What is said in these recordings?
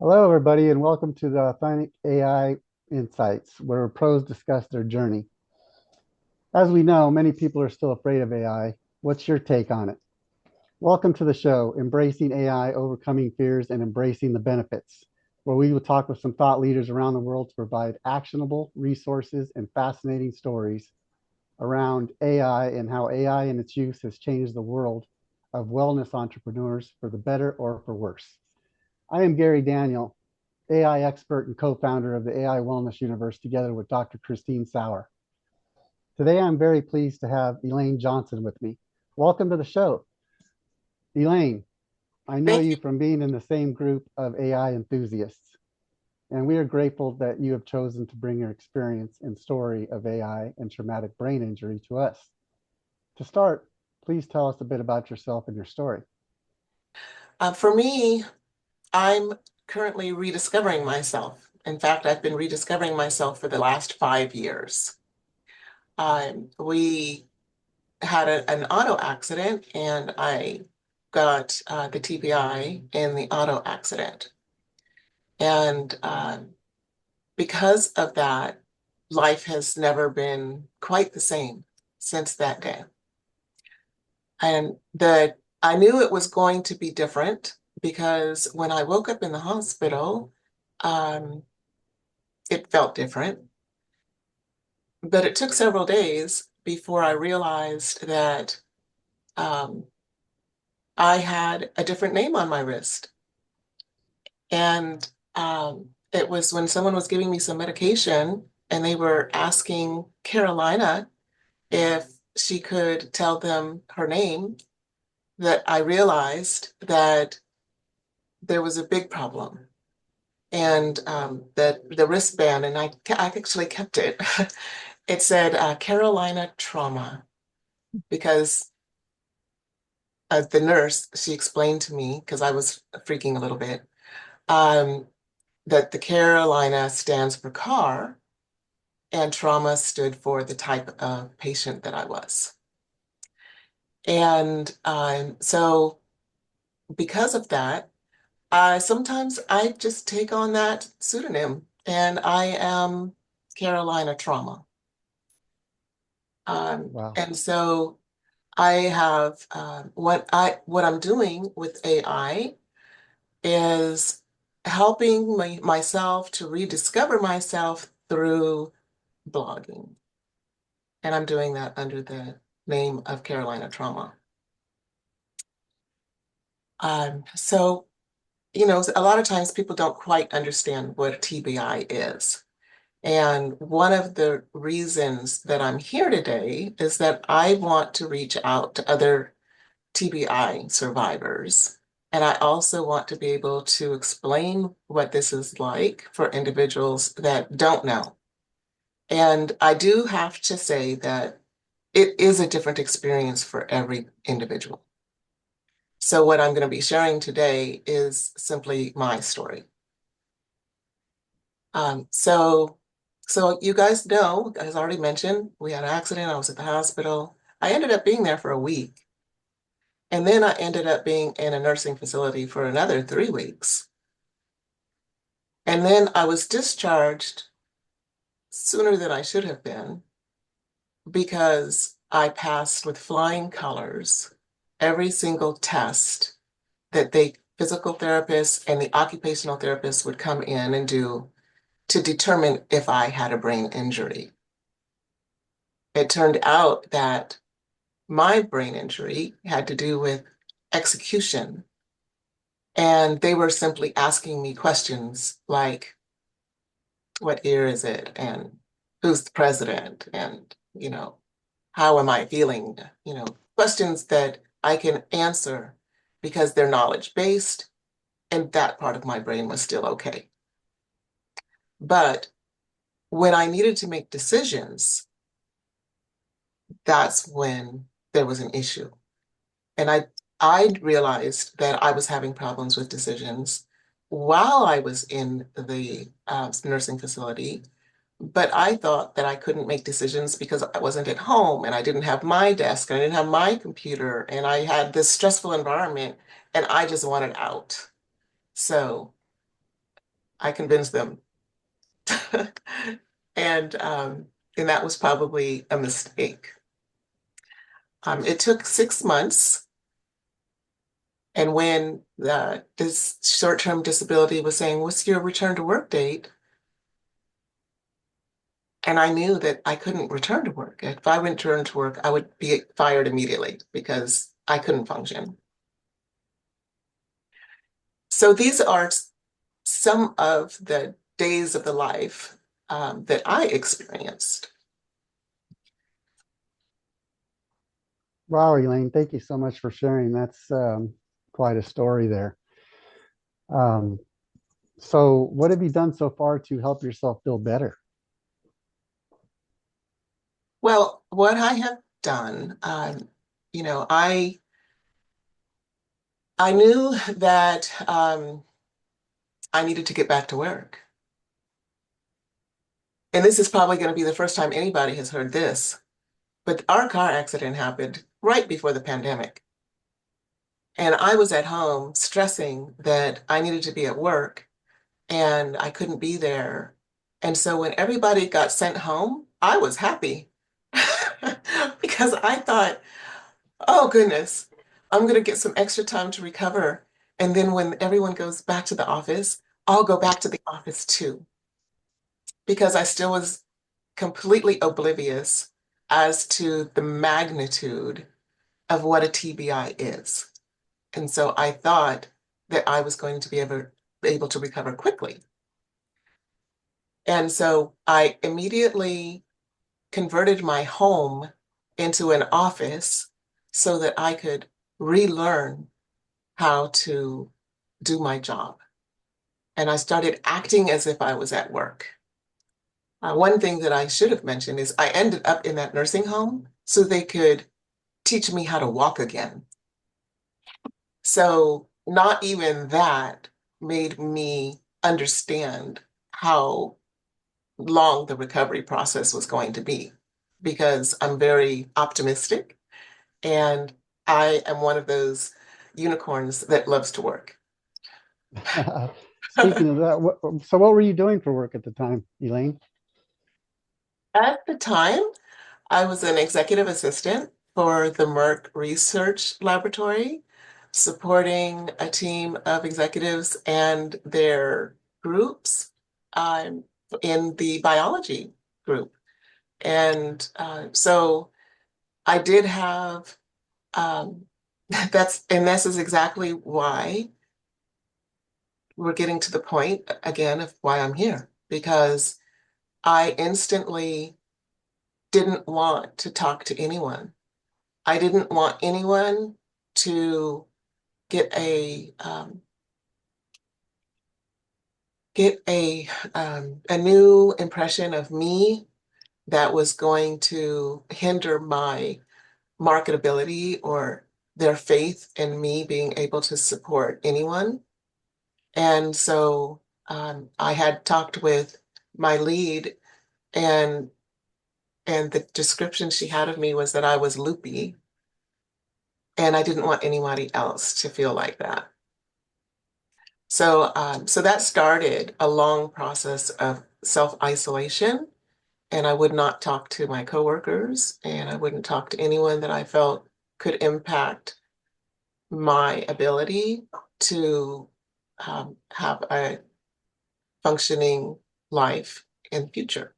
Hello, everybody, and welcome to the Authentic AI Insights, where pros discuss their journey. As we know, many people are still afraid of AI. What's your take on it? Welcome to the show, Embracing AI, Overcoming Fears, and Embracing the Benefits, where we will talk with some thought leaders around the world to provide actionable resources and fascinating stories around AI and how AI and its use has changed the world of wellness entrepreneurs for the better or for worse. I am Gerry Daniel, AI expert and co-founder of the AI Wellness Universe, together with Dr. Christine Sauer. Today, I'm very pleased to have Elaine Johnson with me. Welcome to the show. Elaine, I know Thank you you. from being in the same group of AI enthusiasts, and we are grateful that you have chosen to bring your experience and story of AI and traumatic brain injury to us. To start, please tell us a bit about yourself and your story. For me, I'm currently rediscovering myself. In fact, I've been rediscovering myself for the last 5 years. We had an auto accident, and I got the TBI in the auto accident. And because of that, life has never been quite the same since that day. And I knew it was going to be different because when I woke up in the hospital, um, it felt different. But it took several days before I realized that um, I had a different name on my wrist. And it was when someone was giving me some medication and they were asking Carolina if she could tell them her name, that I realized that there was a big problem. And that the wristband, and I actually kept it. It said Carolina trauma because the nurse, she explained to me, because I was freaking a little bit, um, that the Carolina stands for car and trauma stood for the type of patient that I was. And so because of that, sometimes I just take on that pseudonym, and I am Carolina trauma. Wow. And so I have what I'm doing with AI is helping myself to rediscover myself through blogging. And I'm doing that under the name of Carolina Trauma. So, a lot of times people don't quite understand what a TBI is. And one of the reasons that I'm here today is that I want to reach out to other TBI survivors. And I also want to be able to explain what this is like for individuals that don't know. And I do have to say that it is a different experience for every individual. So what I'm going to be sharing today is simply my story. Um, so, so you guys know, as already mentioned, we had an accident. I was at the hospital. I ended up being there for a week. And then I ended up being in a nursing facility for another 3 weeks. And then I was discharged sooner than I should have been because I passed with flying colors every single test that the physical therapists and the occupational therapists would come in and do to determine if I had a brain injury. It turned out that my brain injury had to do with execution. And they were simply asking me questions like, what year is it? And who's the president? And, how am I feeling? Questions that I can answer because they're knowledge based, and that part of my brain was still okay. But when I needed to make decisions, that's when there was an issue. And I realized that I was having problems with decisions while I was in the nursing facility, but I thought that I couldn't make decisions because I wasn't at home and I didn't have my desk and I didn't have my computer and I had this stressful environment and I just wanted out. So I convinced them. And and that was probably a mistake. It took 6 months, and when this short-term disability was saying, "What's your return to work date?" And I knew that I couldn't return to work. If I returned to work, I would be fired immediately because I couldn't function. So these are some of the days of the life that I experienced. Wow, Elaine, thank you so much for sharing. That's quite a story there. Um, so, what have you done so far to help yourself feel better? Well, what I have done, you know, I knew that I needed to get back to work. And this is probably going to be the first time anybody has heard this, but our car accident happened right before the pandemic. And I was at home stressing that I needed to be at work and I couldn't be there. And so when everybody got sent home, I was happy because I thought, oh goodness, I'm going to get some extra time to recover. And then when everyone goes back to the office, I'll go back to the office too, because I still was completely oblivious as to the magnitude of what a TBI is. And so I thought that I was going to be able to recover quickly. And so I immediately converted my home into an office so that I could relearn how to do my job. And I started acting as if I was at work. One thing that I should have mentioned is I ended up in that nursing home so they could teach me how to walk again. So not even that made me understand how long the recovery process was going to be, because I'm very optimistic and I am one of those unicorns that loves to work. Speaking of that, what were you doing for work at the time, Elaine? At the time, I was an executive assistant for the Merck Research Laboratory, supporting a team of executives and their groups um, in the biology group. And so I did have um, this is exactly why we're getting to the point again of why I'm here, because I instantly didn't want to talk to anyone. I didn't want anyone to get a new impression of me that was going to hinder my marketability or their faith in me being able to support anyone. And so I had talked with my lead, and the description she had of me was that I was loopy, and I didn't want anybody else to feel like that. So that started a long process of self-isolation, and I would not talk to my coworkers, and I wouldn't talk to anyone that I felt could impact my ability to have a functioning life in the future.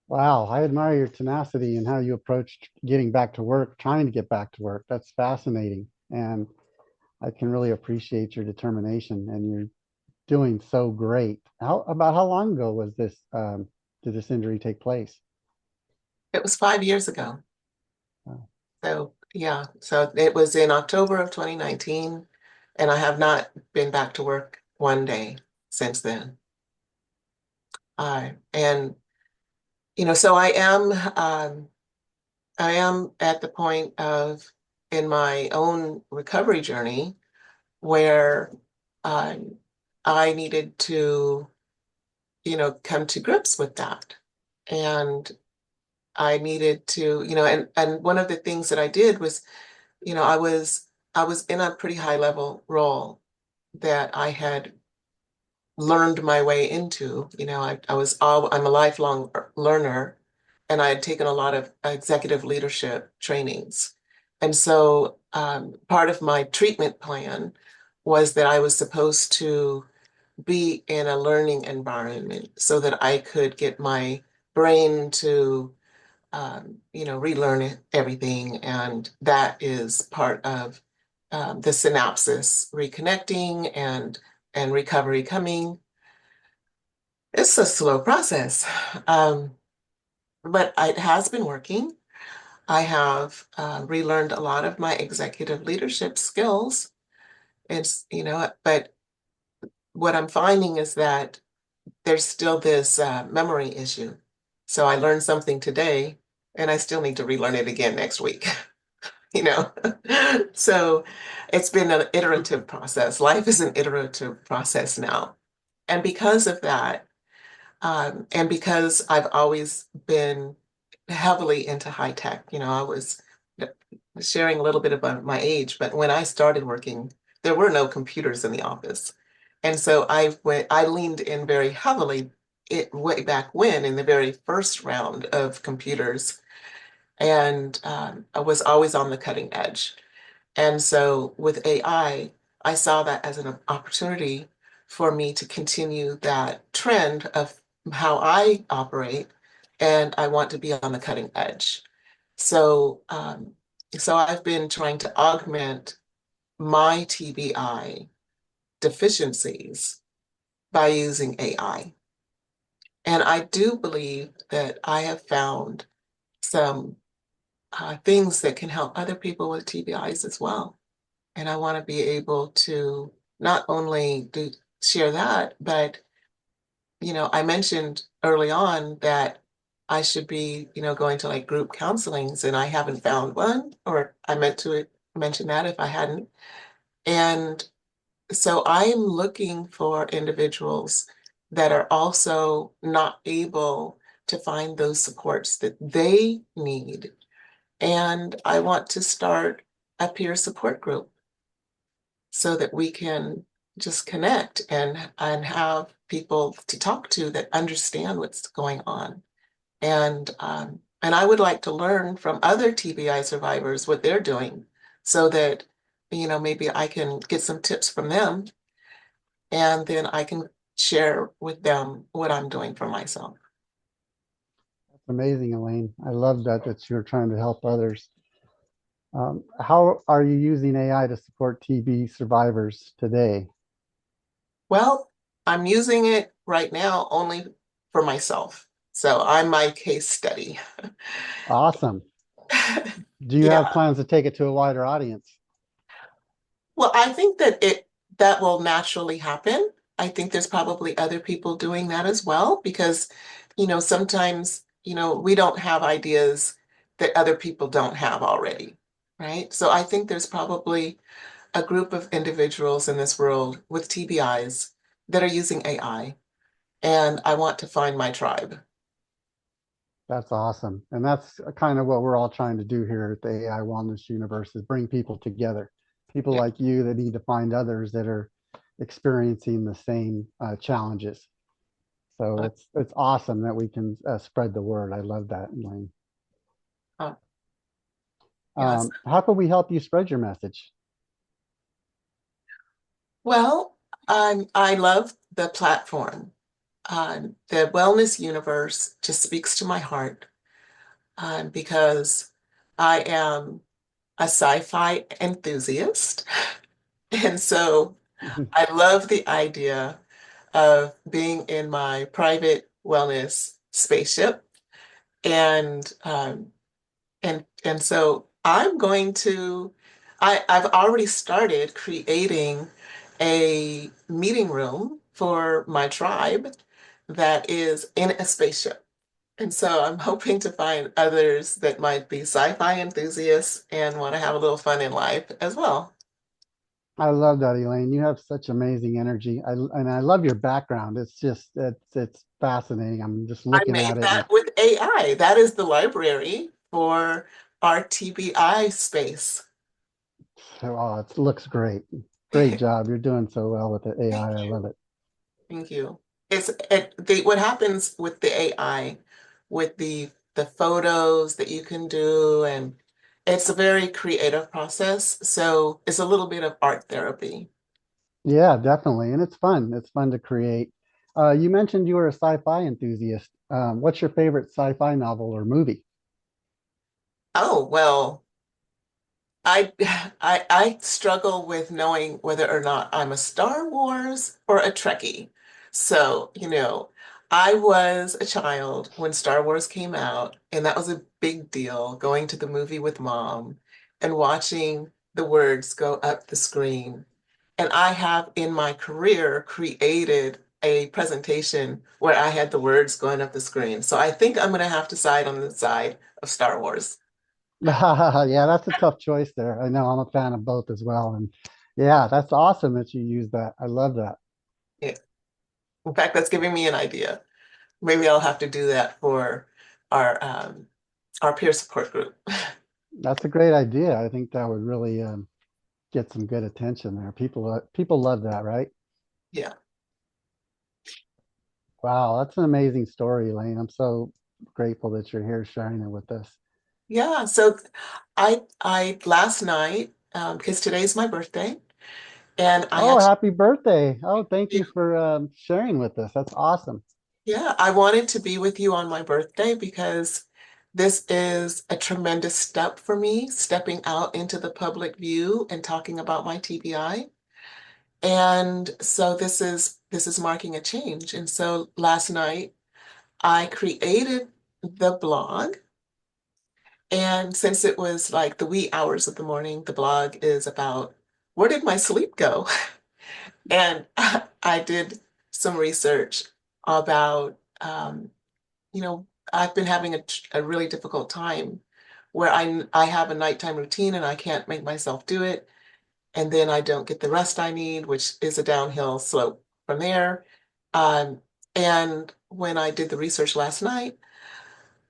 Wow, I admire your tenacity and how you approached getting back to work, trying to get back to work. That's fascinating. And I can really appreciate your determination, and you're doing so great. How long ago was this did this injury take place? It was 5 years ago. Uh, So yeah, so it was in October of 2019, and I have not been back to work one day since then. And so I am at the point of in my own recovery journey where um, I needed to, come to grips with that. And I needed to, and one of the things that I did was, I was in a pretty high level role. that I had learned my way into. I'm a lifelong learner, and I had taken a lot of executive leadership trainings. And so part of my treatment plan was that I was supposed to be in a learning environment so that I could get my brain to, relearn everything. And that is part of the synapses reconnecting and recovery coming. It's a slow process, um, but it has been working. I have relearned a lot of my executive leadership skills. But what I'm finding is that there's still this memory issue. So I learned something today, and I still need to relearn it again next week, you know? So it's been an iterative process. Life is an iterative process now. And because of that, and because I've always been heavily into high tech, I was sharing a little bit about my age, but when I started working, there were no computers in the office. And so I leaned in very heavily way back when in the very first round of computers, and I was always on the cutting edge. And so with I saw that as an opportunity for me to continue that trend of how I operate, and I want to be on the cutting edge. So, so I've been trying to augment my TBI deficiencies by using AI. And I do believe that I have found some things that can help other people with TBIs as well. And I want to be able to not only share that, but I mentioned early on that I should be, going to like group counselings, and I haven't found one, or I meant to mention that if I hadn't. And so I'm looking for individuals that are also not able to find those supports that they need. And I want to start a peer support group so that we can just connect and have people to talk to that understand what's going on. And I would like to learn from other TBI survivors what they're doing so that, maybe I can get some tips from them, and then I can share with them what I'm doing for myself. That's amazing, Elaine. I love that you're trying to help others. How are you using AI to support TB survivors today? Well, I'm using it right now only for myself. So I'm my case study. Awesome. Do you Yeah. have plans to take it to a wider audience? Well, I think that will naturally happen. I think there's probably other people doing that as well because, sometimes, we don't have ideas that other people don't have already, right? So I think there's probably a group of individuals in this world with TBIs that are using AI, and I want to find my tribe. That's awesome. And that's kind of what we're all trying to do here at the AI Wellness Universe is bring people together. People Yeah. like you that need to find others that are experiencing the same challenges. So Uh, it's awesome that we can spread the word. I love that, Elaine. uh, yes. How can we help you spread your message? Well, I love the platform. The wellness universe just speaks to my heart because I am a sci-fi enthusiast. And so I love the idea of being in my private wellness spaceship. And so I've already started creating a meeting room for my tribe that is in a spaceship. And so I'm hoping to find others that might be sci-fi enthusiasts and want to have a little fun in life as well. I love that, Elaine. You have such amazing energy. And I love your background. It's fascinating. I'm just I looking made at it and that with AI. That is the library for our TBI space. so, oh, it looks great. Great job. You're doing so well with the AI. Thank I you. love it. Thank you. What happens with the AI, with the photos that you can do, and it's a very creative process. So it's a little bit of art therapy. Yeah, definitely. And it's fun. It's fun to create. You mentioned you were a sci-fi enthusiast. What's your favorite sci-fi novel or movie? Oh, well. I I struggle with knowing whether or not I'm a Star Wars or a Trekkie. So, I was a child when Star Wars came out, and that was a big deal, going to the movie with mom and watching the words go up the screen. And I have in my career created a presentation where I had the words going up the screen. So I think I'm going to have to side on the side of Star Wars. Yeah, that's a tough choice there. I know I'm a fan of both as well. And yeah, that's awesome that you use that. I love that. Yeah. In fact, that's giving me an idea. Maybe I'll have to do that for our um, our peer support group. That's a great idea. I think that would really get some good attention there. People love that, right? Yeah. Wow, that's an amazing story, Elaine. I'm so grateful that you're here sharing it with us. Yeah. So I last night, because today's my birthday, and I Oh, actually, happy birthday. Oh, thank you for sharing with us. That's awesome. yeah, I wanted to be with you on my birthday because this is a tremendous step for me, stepping out into the public view and talking about my TBI. And so this is marking a change. And so last night I created the blog. And since it was like the wee hours of the morning, the blog is about where did my sleep go? And I did some research about, you know, I've been having a really difficult time where I have a nighttime routine and I can't make myself do it. And then I don't get the rest I need, which is a downhill slope from there. Um, and when I did the research last night,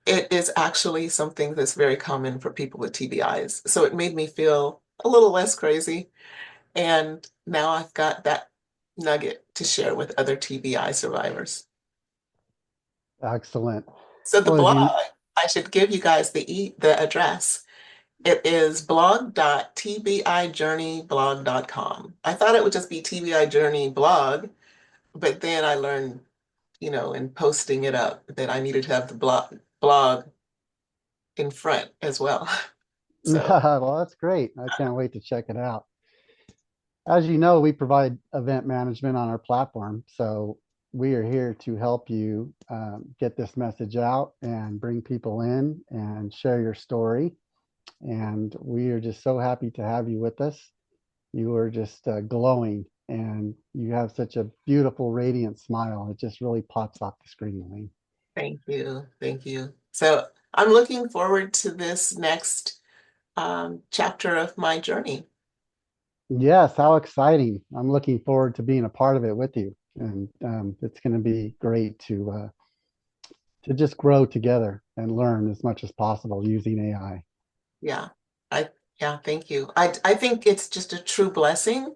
it is actually something that's very common for people with TBIs. So it made me feel a little less crazy. And now I've got that nugget to share with other TBI survivors. Excellent. So the Well, as blog, you, I should give you guys the address. It is blog.tbijourneyblog.com. I thought it would just be TBI Journey blog, but then I learned, in posting it up that I needed to have the blog in front as well. So well, that's great. I can't wait to check it out. As you know, we provide event management on our platform. So we are here to help you get this message out and bring people in and share your story. And we are just so happy to have you with us. You are just glowing and you have such a beautiful, radiant smile. It just really pops off the screen, Elaine. thank you. Thank you. So I'm looking forward to this next chapter of my journey. Yes, how exciting. I'm looking forward to being a part of it with you. And it's going to be great to just grow together and learn as much as possible using AI. Yeah. I yeah, thank you. I think it's just a true blessing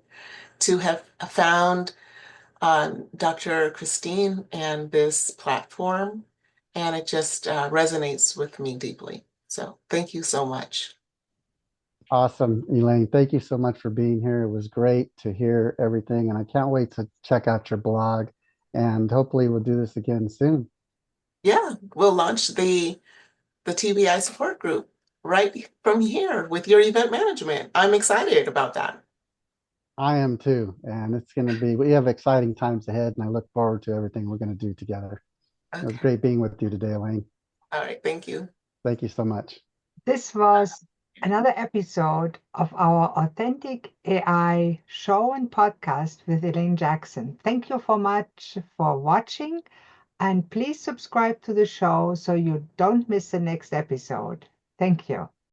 to have found Dr. Christine and this platform, and it just resonates with me deeply. So thank you so much. Awesome, Elaine. Thank you so much for being here. It was great to hear everything, and I can't wait to check out your blog. And hopefully, we'll do this again soon. Yeah, we'll launch the TBI support group right from here with your event management. I'm excited about that. I am too. And it's going to be, we have exciting times ahead, and I look forward to everything we're going to do together. It was Okay. great being with you today, Elaine. All right. Thank you. Thank you so much. This was another episode of our Authentic AI show and podcast with Elaine Jackson. Thank you so much for watching, and please subscribe to the show so you don't miss the next episode. Thank you.